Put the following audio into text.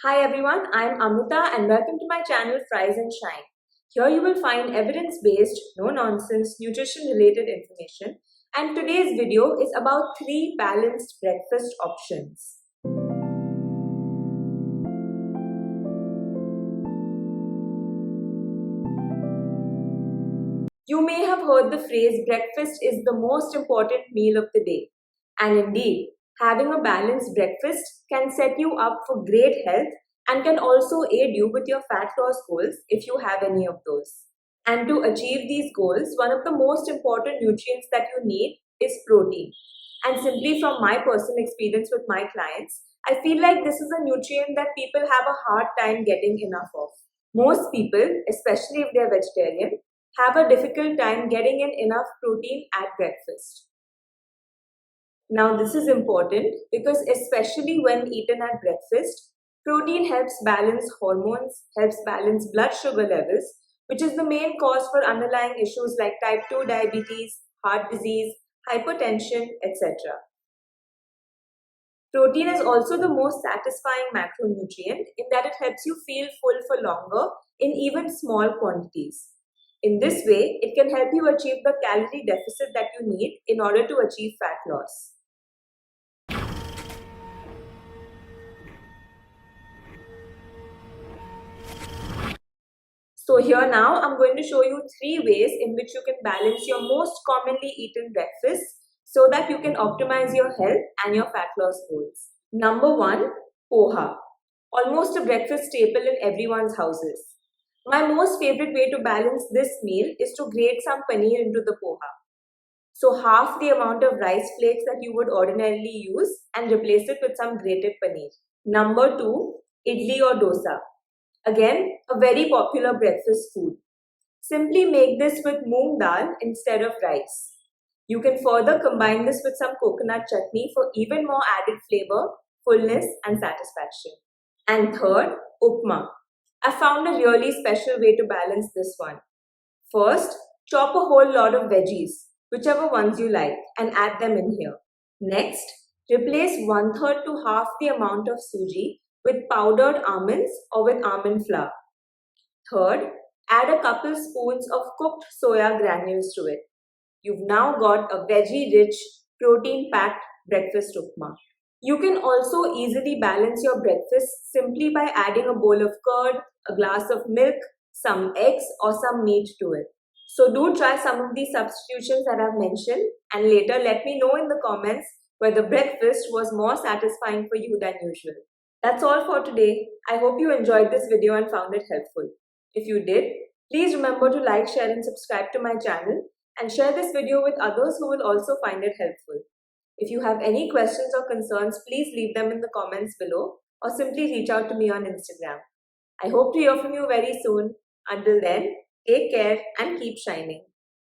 Hi everyone, I'm Amrita and welcome to my channel Frise and Shine. Here you will find evidence-based, no-nonsense, nutrition-related information, and today's video is about 3 balanced breakfast options. You may have heard the phrase breakfast is the most important meal of the day. And indeed, having a balanced breakfast can set you up for great health and can also aid you with your fat loss goals if you have any of those. And to achieve these goals, one of the most important nutrients that you need is protein. And simply from my personal experience with my clients, I feel like this is a nutrient that people have a hard time getting enough of. Most people, especially if they're vegetarian, have a difficult time getting in enough protein at breakfast. Now, this is important because, especially when eaten at breakfast, protein helps balance hormones, helps balance blood sugar levels, which is the main cause for underlying issues like type 2 diabetes, heart disease, hypertension, etc. Protein is also the most satisfying macronutrient in that it helps you feel full for longer in even small quantities. In this way, it can help you achieve the calorie deficit that you need in order to achieve fat loss. So here now, I'm going to show you 3 ways in which you can balance your most commonly eaten breakfasts so that you can optimize your health and your fat loss goals. Number 1, poha. Almost a breakfast staple in everyone's houses. My most favorite way to balance this meal is to grate some paneer into the poha. So half the amount of rice flakes that you would ordinarily use and replace it with some grated paneer. Number 2, idli or dosa. Again, a very popular breakfast food. Simply make this with moong dal instead of rice. You can further combine this with some coconut chutney for even more added flavor, fullness and satisfaction. And third, Upma. I found a really special way to balance this one. First, chop a whole lot of veggies, whichever ones you like, and add them in here. Next, replace 1/3 to half the amount of suji with powdered almonds or with almond flour. Third, add a couple spoons of cooked soya granules to it. You've now got a veggie-rich, protein-packed breakfast upma. You can also easily balance your breakfast simply by adding a bowl of curd, a glass of milk, some eggs or some meat to it. So do try some of these substitutions that I've mentioned and later let me know in the comments whether breakfast was more satisfying for you than usual. That's all for today. I hope you enjoyed this video and found it helpful. If you did, please remember to like, share and subscribe to my channel and share this video with others who will also find it helpful. If you have any questions or concerns, please leave them in the comments below or simply reach out to me on Instagram. I hope to hear from you very soon. Until then, take care and keep shining.